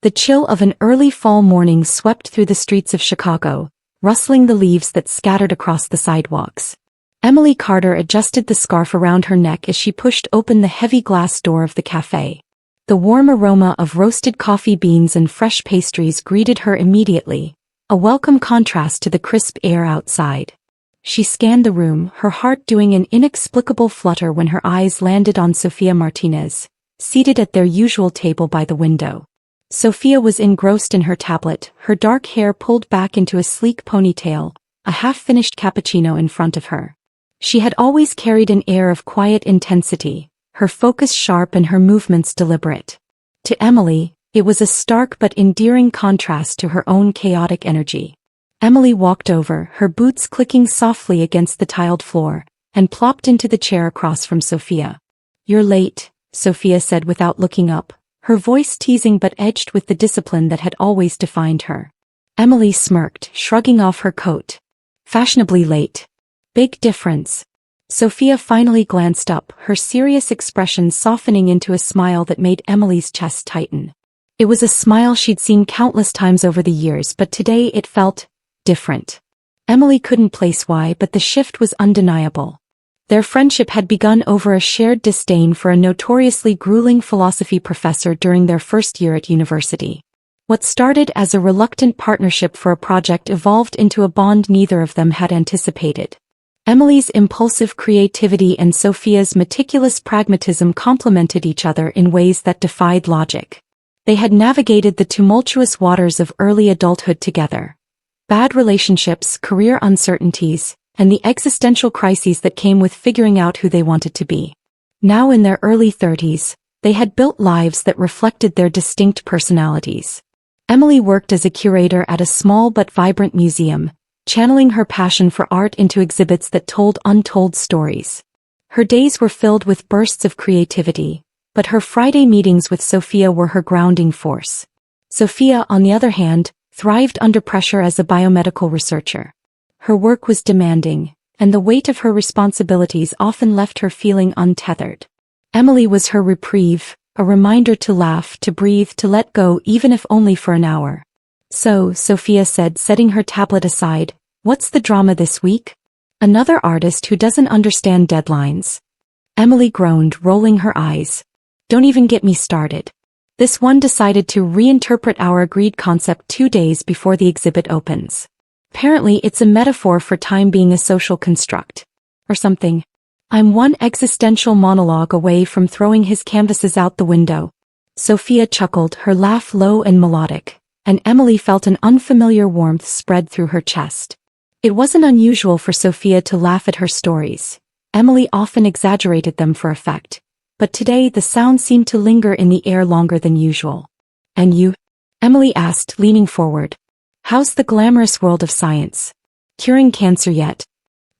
The chill of an early fall morning swept through the streets of Chicago, rustling the leaves that scattered across the sidewalks. Emily Carter adjusted the scarf around her neck as she pushed open the heavy glass door of the cafe. The warm aroma of roasted coffee beans and fresh pastries greeted her immediately, a welcome contrast to the crisp air outside. She scanned the room, her heart doing an inexplicable flutter when her eyes landed on Sophia Martinez, seated at their usual table by the window. Sophia was engrossed in her tablet, her dark hair pulled back into a sleek ponytail, a half-finished cappuccino in front of her. She had always carried an air of quiet intensity, her focus sharp and her movements deliberate. To Emily, it was a stark but endearing contrast to her own chaotic energy. Emily walked over, her boots clicking softly against the tiled floor, and plopped into the chair across from Sophia. "You're late," Sophia said without looking up, her voice teasing but edged with the discipline that had always defined her. Emily smirked, shrugging off her coat. "Fashionably late. Big difference." Sophia finally glanced up, her serious expression softening into a smile that made Emily's chest tighten. It was a smile she'd seen countless times over the years, but today it felt different. Emily couldn't place why, but the shift was undeniable. Their friendship had begun over a shared disdain for a notoriously grueling philosophy professor during their first year at university. What started as a reluctant partnership for a project evolved into a bond neither of them had anticipated. Emily's impulsive creativity and Sophia's meticulous pragmatism complemented each other in ways that defied logic. They had navigated the tumultuous waters of early adulthood together. Bad relationships, career uncertainties, and the existential crises that came with figuring out who they wanted to be. Now in their early 30s, they had built lives that reflected their distinct personalities. Emily worked as a curator at a small but vibrant museum, channeling her passion for art into exhibits that told untold stories. Her days were filled with bursts of creativity, but her Friday meetings with Sophia were her grounding force. Sophia, on the other hand, thrived under pressure as a biomedical researcher. Her work was demanding, and the weight of her responsibilities often left her feeling untethered. Emily was her reprieve, a reminder to laugh, to breathe, to let go, even if only for an hour. "So," Sophia said, setting her tablet aside, "what's the drama this week? Another artist who doesn't understand deadlines?" Emily groaned, rolling her eyes. "Don't even get me started. This one decided to reinterpret our agreed concept 2 days before the exhibit opens. Apparently it's a metaphor for time being a social construct. Or something. I'm one existential monologue away from throwing his canvases out the window." Sophia chuckled, her laugh low and melodic, and Emily felt an unfamiliar warmth spread through her chest. It wasn't unusual for Sophia to laugh at her stories. Emily often exaggerated them for effect. But today the sound seemed to linger in the air longer than usual. "And you?" Emily asked, leaning forward. "How's the glamorous world of science? Curing cancer yet?"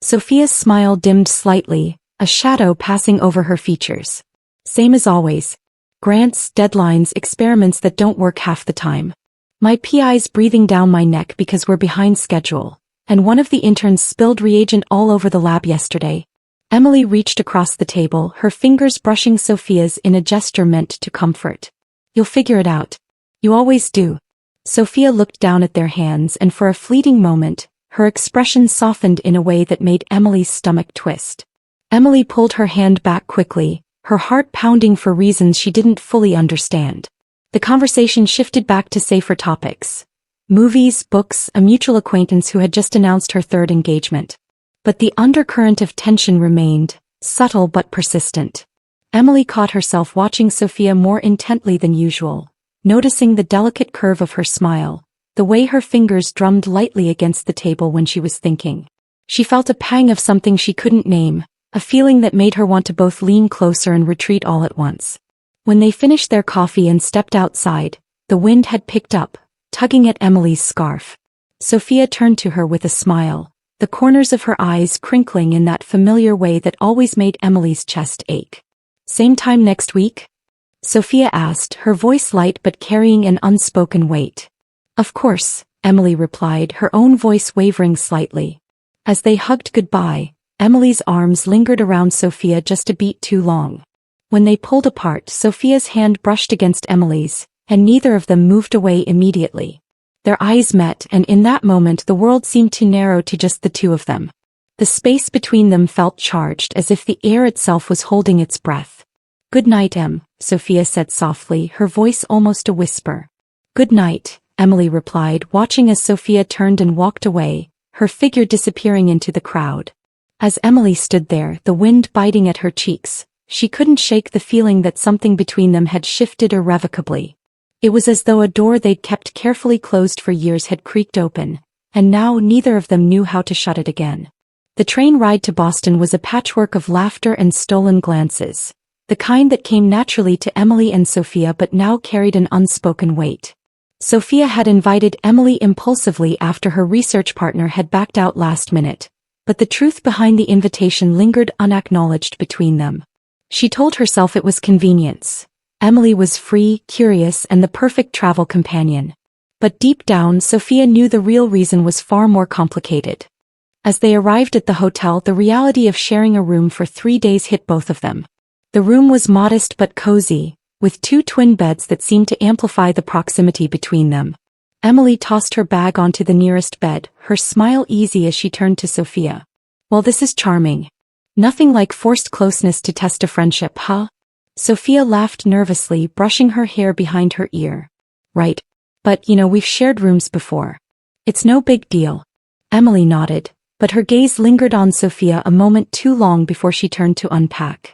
Sophia's smile dimmed slightly, a shadow passing over her features. "Same as always. Grants, deadlines, experiments that don't work half the time. My PI's breathing down my neck because we're behind schedule, and one of the interns spilled reagent all over the lab yesterday." Emily reached across the table, her fingers brushing Sophia's in a gesture meant to comfort. "You'll figure it out. You always do." Sophia looked down at their hands, and for a fleeting moment, her expression softened in a way that made Emily's stomach twist. Emily pulled her hand back quickly, her heart pounding for reasons she didn't fully understand. The conversation shifted back to safer topics. Movies, books, a mutual acquaintance who had just announced her third engagement. But the undercurrent of tension remained, subtle but persistent. Emily caught herself watching Sophia more intently than usual, noticing the delicate curve of her smile, the way her fingers drummed lightly against the table when she was thinking. She felt a pang of something she couldn't name, a feeling that made her want to both lean closer and retreat all at once. When they finished their coffee and stepped outside, the wind had picked up, tugging at Emily's scarf. Sophia turned to her with a smile, the corners of her eyes crinkling in that familiar way that always made Emily's chest ache. "Same time next week?" Sophia asked, her voice light but carrying an unspoken weight. "Of course," Emily replied, her own voice wavering slightly. As they hugged goodbye, Emily's arms lingered around Sophia just a beat too long. When they pulled apart, Sophia's hand brushed against Emily's, and neither of them moved away immediately. Their eyes met, and in that moment the world seemed to narrow to just the two of them. The space between them felt charged, as if the air itself was holding its breath. "Good night, Em," Sophia said softly, her voice almost a whisper. "Good night," Emily replied, watching as Sophia turned and walked away, her figure disappearing into the crowd. As Emily stood there, the wind biting at her cheeks, she couldn't shake the feeling that something between them had shifted irrevocably. It was as though a door they'd kept carefully closed for years had creaked open, and now neither of them knew how to shut it again. The train ride to Boston was a patchwork of laughter and stolen glances, the kind that came naturally to Emily and Sophia but now carried an unspoken weight. Sophia had invited Emily impulsively after her research partner had backed out last minute, but the truth behind the invitation lingered unacknowledged between them. She told herself it was convenience. Emily was free, curious, and the perfect travel companion. But deep down, Sophia knew the real reason was far more complicated. As they arrived at the hotel, the reality of sharing a room for 3 days hit both of them. The room was modest but cozy, with 2 twin beds that seemed to amplify the proximity between them. Emily tossed her bag onto the nearest bed, her smile easy as she turned to Sophia. "Well, this is charming. Nothing like forced closeness to test a friendship, huh?" Sophia laughed nervously, brushing her hair behind her ear. "Right. But, we've shared rooms before. It's no big deal." Emily nodded, but her gaze lingered on Sophia a moment too long before she turned to unpack.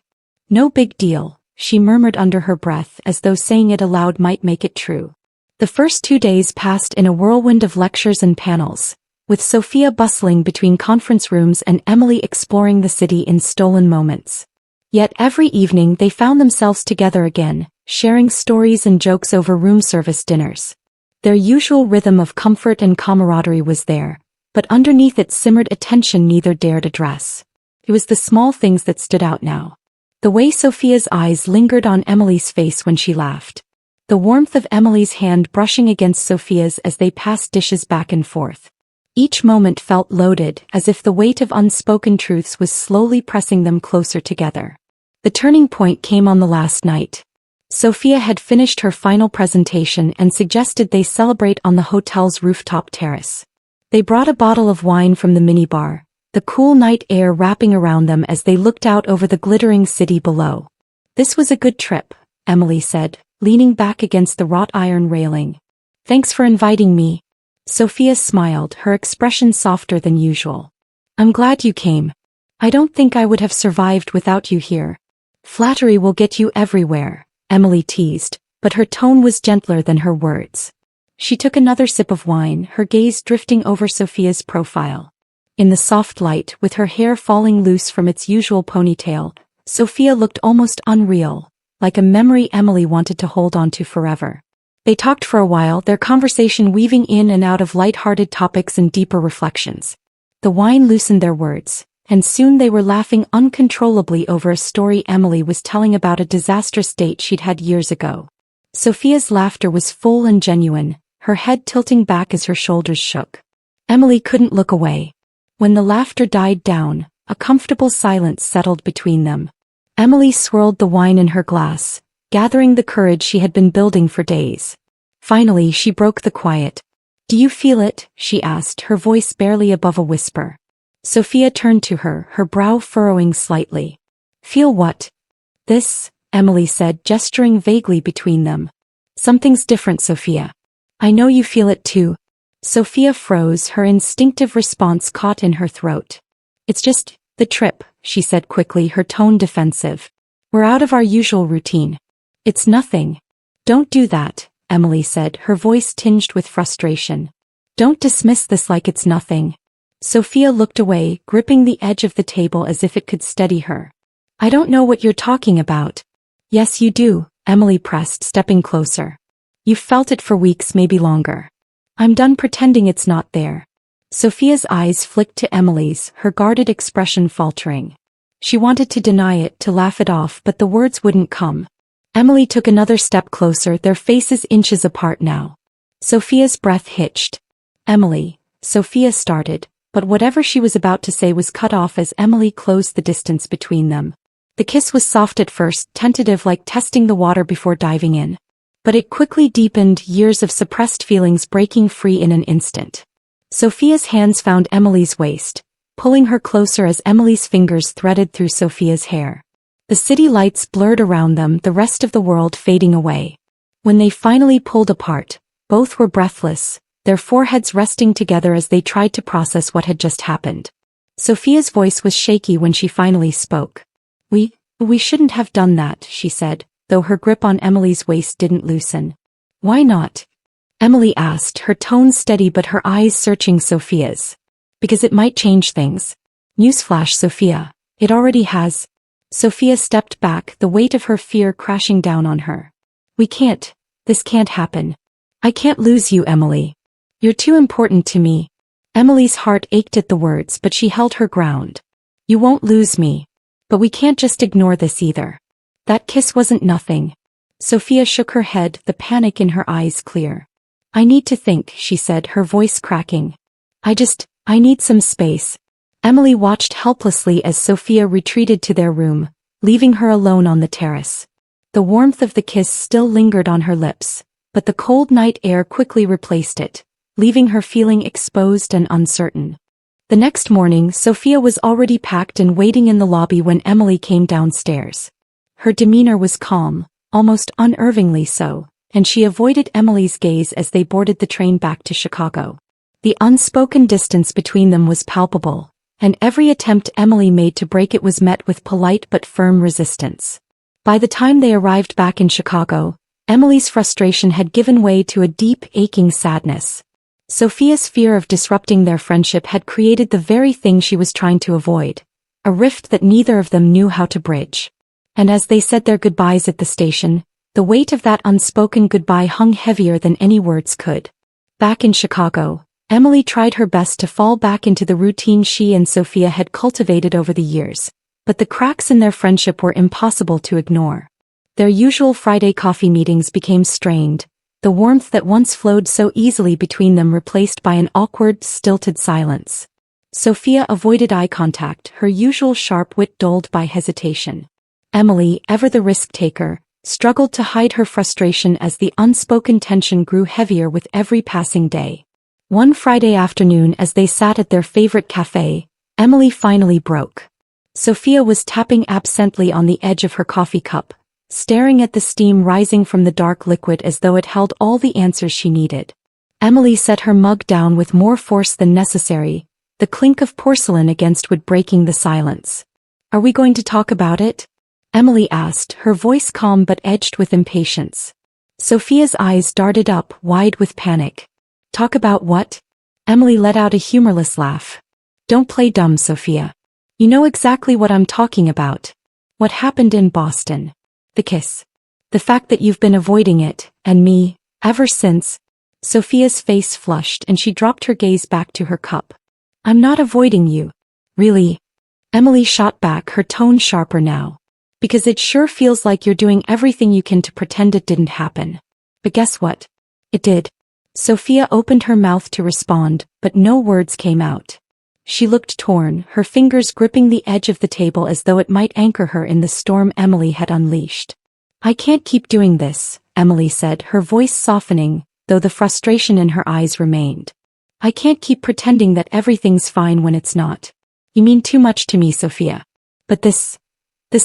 "No big deal," she murmured under her breath, as though saying it aloud might make it true. The first 2 days passed in a whirlwind of lectures and panels, with Sophia bustling between conference rooms and Emily exploring the city in stolen moments. Yet every evening they found themselves together again, sharing stories and jokes over room service dinners. Their usual rhythm of comfort and camaraderie was there, but underneath it simmered a tension neither dared address. It was the small things that stood out now. The way Sophia's eyes lingered on Emily's face when she laughed. The warmth of Emily's hand brushing against Sophia's as they passed dishes back and forth. Each moment felt loaded, as if the weight of unspoken truths was slowly pressing them closer together. The turning point came on the last night. Sophia had finished her final presentation and suggested they celebrate on the hotel's rooftop terrace. They brought a bottle of wine from the minibar, the cool night air wrapping around them as they looked out over the glittering city below. "This was a good trip," Emily said, leaning back against the wrought iron railing. "Thanks for inviting me." Sophia smiled, her expression softer than usual. "I'm glad you came. I don't think I would have survived without you here." "Flattery will get you everywhere," Emily teased, but her tone was gentler than her words. She took another sip of wine, her gaze drifting over Sophia's profile. In the soft light, with her hair falling loose from its usual ponytail, Sophia looked almost unreal, like a memory Emily wanted to hold on to forever. They talked for a while, their conversation weaving in and out of light-hearted topics and deeper reflections. The wine loosened their words, and soon they were laughing uncontrollably over a story Emily was telling about a disastrous date she'd had years ago. Sophia's laughter was full and genuine, her head tilting back as her shoulders shook. Emily couldn't look away. When the laughter died down, a comfortable silence settled between them. Emily swirled the wine in her glass, gathering the courage she had been building for days. Finally, she broke the quiet. "Do you feel it?" she asked, her voice barely above a whisper. Sophia turned to her, her brow furrowing slightly. "Feel what?" "This," Emily said, gesturing vaguely between them. "Something's different, Sophia. I know you feel it too." Sophia froze, her instinctive response caught in her throat. "It's just the trip," she said quickly, her tone defensive. "We're out of our usual routine." "It's nothing." "Don't do that," Emily said, her voice tinged with frustration. "Don't dismiss this like it's nothing." Sophia looked away, gripping the edge of the table as if it could steady her. "I don't know what you're talking about." "Yes, you do," Emily pressed, stepping closer. "You've felt it for weeks, maybe longer. I'm done pretending it's not there." Sophia's eyes flicked to Emily's, her guarded expression faltering. She wanted to deny it, to laugh it off, but the words wouldn't come. Emily took another step closer, their faces inches apart now. Sophia's breath hitched. "Emily," Sophia started, but whatever she was about to say was cut off as Emily closed the distance between them. The kiss was soft at first, tentative, like testing the water before diving in. But it quickly deepened, years of suppressed feelings breaking free in an instant. Sophia's hands found Emily's waist, pulling her closer as Emily's fingers threaded through Sophia's hair. The city lights blurred around them, the rest of the world fading away. When they finally pulled apart, both were breathless, their foreheads resting together as they tried to process what had just happened. Sophia's voice was shaky when she finally spoke. We shouldn't have done that, she said, though her grip on Emily's waist didn't loosen. Why not? Emily asked, her tone steady but her eyes searching Sophia's. Because it might change things. Newsflash, Sophia, it already has. Sophia stepped back, the weight of her fear crashing down on her. We can't. This can't happen. I can't lose you, Emily. You're too important to me. Emily's heart ached at the words, but she held her ground. You won't lose me. But we can't just ignore this either. That kiss wasn't nothing. Sophia shook her head, the panic in her eyes clear. I need to think, she said, her voice cracking. I need some space. Emily watched helplessly as Sophia retreated to their room, leaving her alone on the terrace. The warmth of the kiss still lingered on her lips, but the cold night air quickly replaced it, leaving her feeling exposed and uncertain. The next morning, Sophia was already packed and waiting in the lobby when Emily came downstairs. Her demeanor was calm, almost unnervingly so, and she avoided Emily's gaze as they boarded the train back to Chicago. The unspoken distance between them was palpable, and every attempt Emily made to break it was met with polite but firm resistance. By the time they arrived back in Chicago, Emily's frustration had given way to a deep, aching sadness. Sophia's fear of disrupting their friendship had created the very thing she was trying to avoid, a rift that neither of them knew how to bridge. And as they said their goodbyes at the station, the weight of that unspoken goodbye hung heavier than any words could. Back in Chicago, Emily tried her best to fall back into the routine she and Sophia had cultivated over the years, but the cracks in their friendship were impossible to ignore. Their usual Friday coffee meetings became strained, the warmth that once flowed so easily between them replaced by an awkward, stilted silence. Sophia avoided eye contact, her usual sharp wit dulled by hesitation. Emily, ever the risk-taker, struggled to hide her frustration as the unspoken tension grew heavier with every passing day. One Friday afternoon as they sat at their favorite cafe, Emily finally broke. Sophia was tapping absently on the edge of her coffee cup, staring at the steam rising from the dark liquid as though it held all the answers she needed. Emily set her mug down with more force than necessary, the clink of porcelain against wood breaking the silence. Are we going to talk about it? Emily asked, her voice calm but edged with impatience. Sophia's eyes darted up, wide with panic. Talk about what? Emily let out a humorless laugh. Don't play dumb, Sophia. You know exactly what I'm talking about. What happened in Boston. The kiss. The fact that you've been avoiding it, and me, ever since. Sophia's face flushed and she dropped her gaze back to her cup. I'm not avoiding you. Really? Emily shot back, her tone sharper now. Because it sure feels like you're doing everything you can to pretend it didn't happen. But guess what? It did. Sophia opened her mouth to respond, but no words came out. She looked torn, her fingers gripping the edge of the table as though it might anchor her in the storm Emily had unleashed. I can't keep doing this, Emily said, her voice softening, though the frustration in her eyes remained. I can't keep pretending that everything's fine when it's not. You mean too much to me, Sophia. But this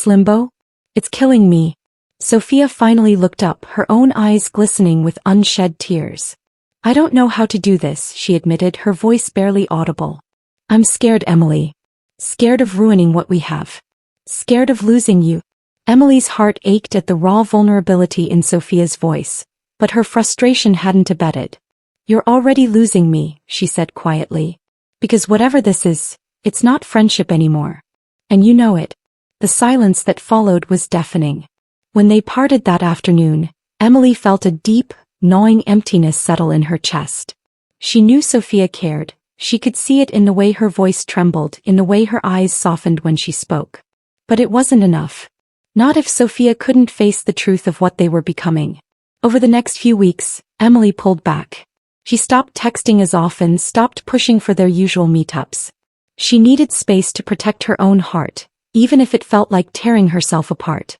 limbo? It's killing me. Sophia finally looked up, her own eyes glistening with unshed tears. I don't know how to do this, she admitted, her voice barely audible. I'm scared, Emily. Scared of ruining what we have. Scared of losing you. Emily's heart ached at the raw vulnerability in Sophia's voice, but her frustration hadn't abated. You're already losing me, she said quietly. Because whatever this is, it's not friendship anymore. And you know it. The silence that followed was deafening. When they parted that afternoon, Emily felt a deep, gnawing emptiness settle in her chest. She knew Sophia cared. She could see it in the way her voice trembled, in the way her eyes softened when she spoke. But it wasn't enough. Not if Sophia couldn't face the truth of what they were becoming. Over the next few weeks, Emily pulled back. She stopped texting as often, stopped pushing for their usual meetups. She needed space to protect her own heart, even if it felt like tearing herself apart.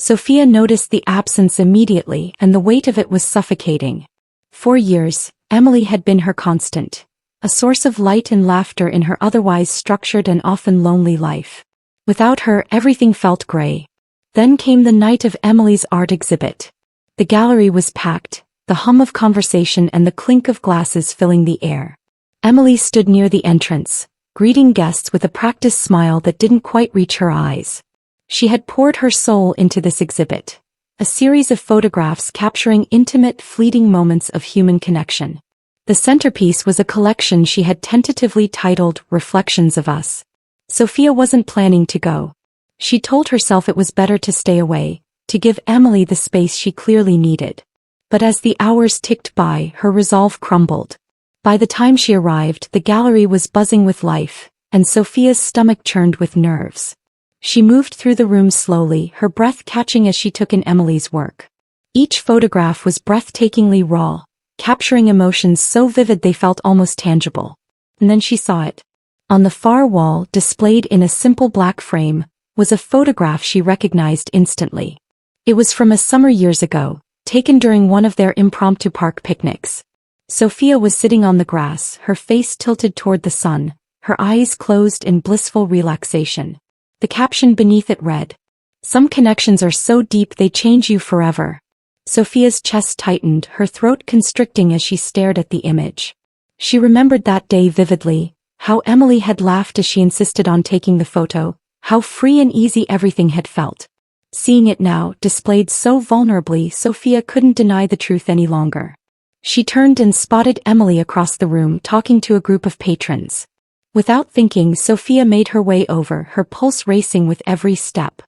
Sophia noticed the absence immediately, and the weight of it was suffocating. For years, Emily had been her constant, a source of light and laughter in her otherwise structured and often lonely life. Without her, everything felt gray. Then came the night of Emily's art exhibit. The gallery was packed, the hum of conversation and the clink of glasses filling the air. Emily stood near the entrance, greeting guests with a practiced smile that didn't quite reach her eyes. She had poured her soul into this exhibit, a series of photographs capturing intimate, fleeting moments of human connection. The centerpiece was a collection she had tentatively titled Reflections of Us. Sophia wasn't planning to go. She told herself it was better to stay away, to give Emily the space she clearly needed. But as the hours ticked by, her resolve crumbled. By the time she arrived, the gallery was buzzing with life, and Sophia's stomach churned with nerves. She moved through the room slowly, her breath catching as she took in Emily's work. Each photograph was breathtakingly raw, capturing emotions so vivid they felt almost tangible. And then she saw it. On the far wall, displayed in a simple black frame, was a photograph she recognized instantly. It was from a summer years ago, taken during one of their impromptu park picnics. Sophia was sitting on the grass, her face tilted toward the sun, her eyes closed in blissful relaxation. The caption beneath it read, "Some connections are so deep they change you forever." Sophia's chest tightened, her throat constricting as she stared at the image. She remembered that day vividly, how Emily had laughed as she insisted on taking the photo, how free and easy everything had felt. Seeing it now, displayed so vulnerably, Sophia couldn't deny the truth any longer. She turned and spotted Emily across the room talking to a group of patrons. Without thinking, Sophia made her way over, her pulse racing with every step.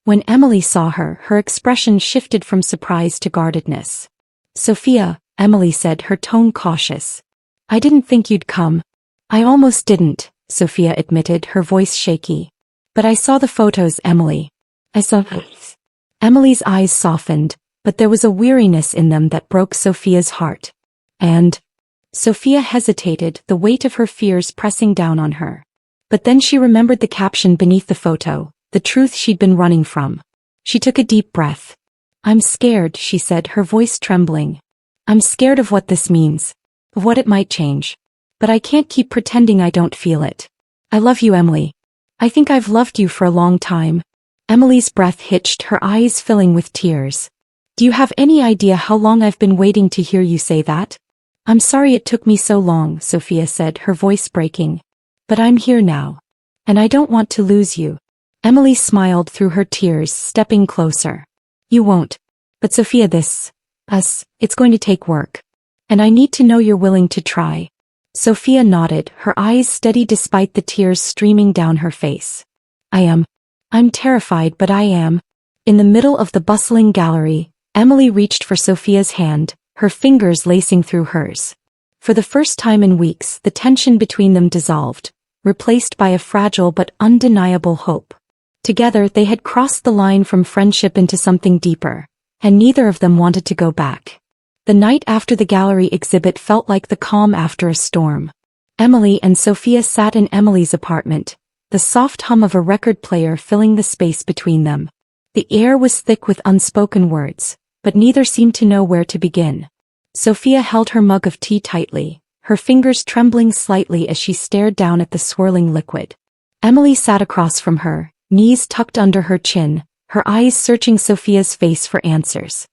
When Emily saw her, her expression shifted from surprise to guardedness. "Sophia," Emily said, her tone cautious. "I didn't think you'd come." "I almost didn't," Sophia admitted, her voice shaky. "But I saw the photos, Emily. I saw this." Emily's eyes softened, but there was a weariness in them that broke Sophia's heart. "And?" Sophia hesitated, the weight of her fears pressing down on her. But then she remembered the caption beneath the photo, the truth she'd been running from. She took a deep breath. "I'm scared," she said, her voice trembling. "I'm scared of what this means, of what it might change. But I can't keep pretending I don't feel it. I love you, Emily. I think I've loved you for a long time." Emily's breath hitched, her eyes filling with tears. "Do you have any idea how long I've been waiting to hear you say that?" "I'm sorry it took me so long," Sophia said, her voice breaking. "But I'm here now. And I don't want to lose you." Emily smiled through her tears, stepping closer. "You won't. But Sophia, it's going to take work. And I need to know you're willing to try." Sophia nodded, her eyes steady despite the tears streaming down her face. I'm terrified, but I am." In the middle of the bustling gallery, Emily reached for Sophia's hand, her fingers lacing through hers. For the first time in weeks, the tension between them dissolved, replaced by a fragile but undeniable hope. Together they had crossed the line from friendship into something deeper, and neither of them wanted to go back. The night after the gallery exhibit felt like the calm after a storm. Emily and Sophia sat in Emily's apartment, the soft hum of a record player filling the space between them. The air was thick with unspoken words, but neither seemed to know where to begin. Sophia held her mug of tea tightly, her fingers trembling slightly as she stared down at the swirling liquid. Emily sat across from her, knees tucked under her chin, her eyes searching Sophia's face for answers.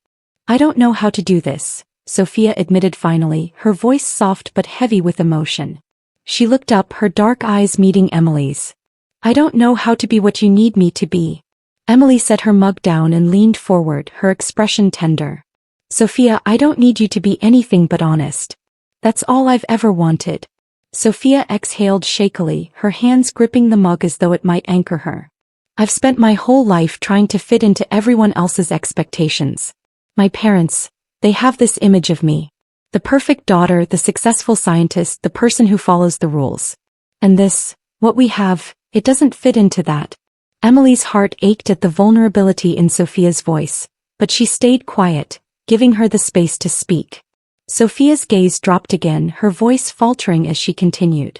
"I don't know how to do this," Sophia admitted finally, her voice soft but heavy with emotion. She looked up, her dark eyes meeting Emily's. "I don't know how to be what you need me to be." Emily set her mug down and leaned forward, her expression tender. "Sophia, I don't need you to be anything but honest. That's all I've ever wanted." Sophia exhaled shakily, her hands gripping the mug as though it might anchor her. "I've spent my whole life trying to fit into everyone else's expectations. My parents, they have this image of me. The perfect daughter, the successful scientist, the person who follows the rules. And this, what we have, it doesn't fit into that." Emily's heart ached at the vulnerability in Sophia's voice, but she stayed quiet, giving her the space to speak. Sophia's gaze dropped again, her voice faltering as she continued.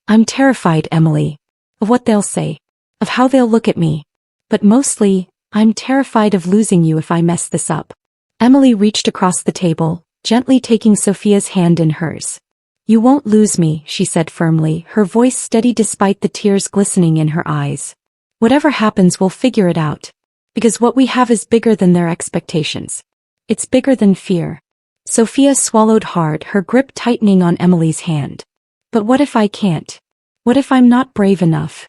"I'm terrified, Emily. Of what they'll say. Of how they'll look at me. But mostly, I'm terrified of losing you if I mess this up. Emily reached across the table, gently taking Sophia's hand in hers. You won't lose me, she said firmly, her voice steady despite the tears glistening in her eyes. Whatever happens, we'll figure it out. Because what we have is bigger than their expectations. It's bigger than fear. Sophia swallowed hard, her grip tightening on Emily's hand. But what if I can't? What if I'm not brave enough?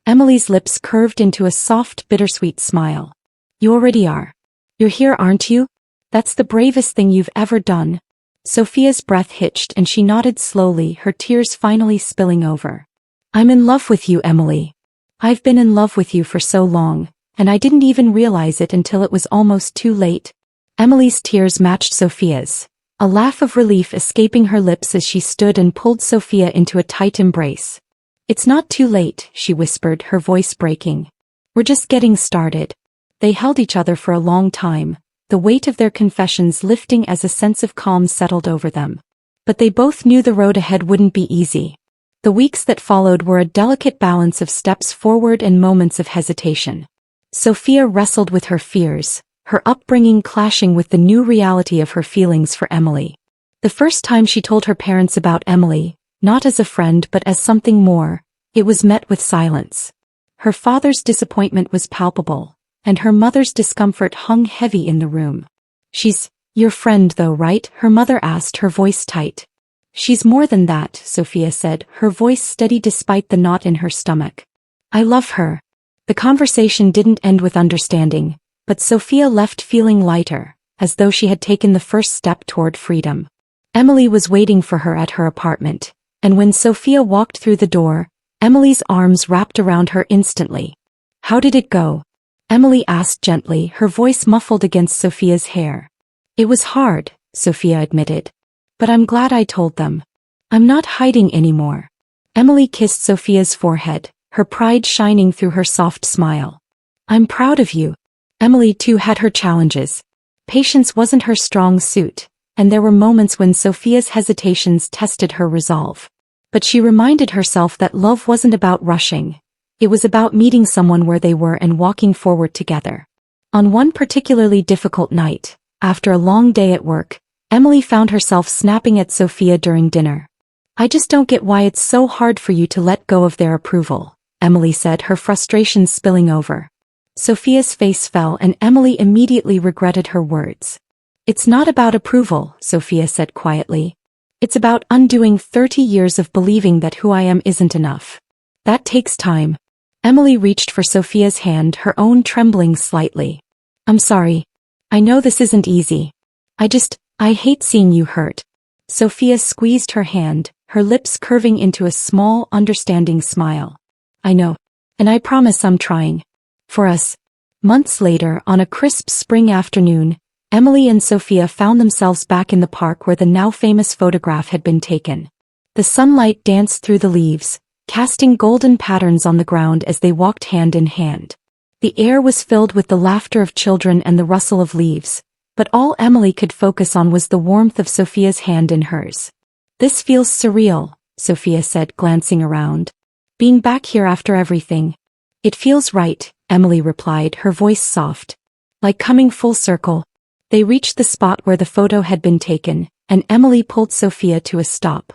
Emily's lips curved into a soft, bittersweet smile. You already are. You're here, aren't you? That's the bravest thing you've ever done. Sophia's breath hitched and she nodded slowly, her tears finally spilling over. I'm in love with you, Emily. I've been in love with you for so long, and I didn't even realize it until it was almost too late. Emily's tears matched Sophia's, a laugh of relief escaping her lips as she stood and pulled Sophia into a tight embrace. It's not too late, she whispered, her voice breaking. We're just getting started. They held each other for a long time, the weight of their confessions lifting as a sense of calm settled over them. But they both knew the road ahead wouldn't be easy. The weeks that followed were a delicate balance of steps forward and moments of hesitation. Sophia wrestled with her fears, her upbringing clashing with the new reality of her feelings for Emily. The first time she told her parents about Emily, not as a friend but as something more, it was met with silence. Her father's disappointment was palpable, and her mother's discomfort hung heavy in the room. She's your friend though, right? Her mother asked, her voice tight. She's more than that, Sophia said, her voice steady despite the knot in her stomach. I love her. The conversation didn't end with understanding, but Sophia left feeling lighter, as though she had taken the first step toward freedom. Emily was waiting for her at her apartment, and when Sophia walked through the door, Emily's arms wrapped around her instantly. How did it go? Emily asked gently, her voice muffled against Sophia's hair. It was hard, Sophia admitted. But I'm glad I told them. I'm not hiding anymore. Emily kissed Sophia's forehead, her pride shining through her soft smile. I'm proud of you. Emily too had her challenges. Patience wasn't her strong suit, and there were moments when Sophia's hesitations tested her resolve. But she reminded herself that love wasn't about rushing. It was about meeting someone where they were and walking forward together. On one particularly difficult night, after a long day at work, Emily found herself snapping at Sophia during dinner. I just don't get why it's so hard for you to let go of their approval, Emily said, her frustration spilling over. Sophia's face fell and Emily immediately regretted her words. It's not about approval, Sophia said quietly. It's about undoing 30 years of believing that who I am isn't enough. That takes time. Emily reached for Sophia's hand, her own trembling slightly. I'm sorry. I know this isn't easy. I hate seeing you hurt. Sophia squeezed her hand, her lips curving into a small, understanding smile. I know. And I promise I'm trying. For us. Months later, on a crisp spring afternoon, Emily and Sophia found themselves back in the park where the now famous photograph had been taken. The sunlight danced through the leaves, casting golden patterns on the ground as they walked hand in hand. The air was filled with the laughter of children and the rustle of leaves, but all Emily could focus on was the warmth of Sophia's hand in hers. This feels surreal, Sophia said, glancing around. Being back here after everything. It feels right, Emily replied, her voice soft. Like coming full circle. They reached the spot where the photo had been taken, and Emily pulled Sophia to a stop.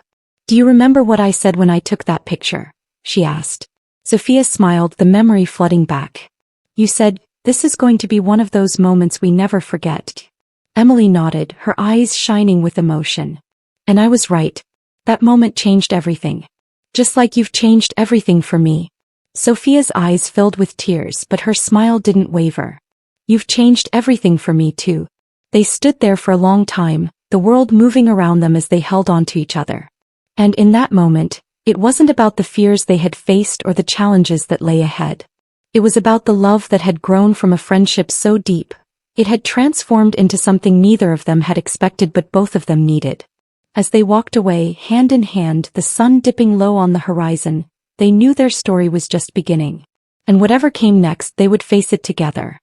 Do you remember what I said when I took that picture? She asked. Sophia smiled, the memory flooding back. You said, this is going to be one of those moments we never forget. Emily nodded, her eyes shining with emotion. And I was right. That moment changed everything. Just like you've changed everything for me. Sophia's eyes filled with tears, but her smile didn't waver. You've changed everything for me too. They stood there for a long time, the world moving around them as they held on to each other. And in that moment, it wasn't about the fears they had faced or the challenges that lay ahead. It was about the love that had grown from a friendship so deep. It had transformed into something neither of them had expected but both of them needed. As they walked away, hand in hand, the sun dipping low on the horizon, they knew their story was just beginning. And whatever came next, they would face it together.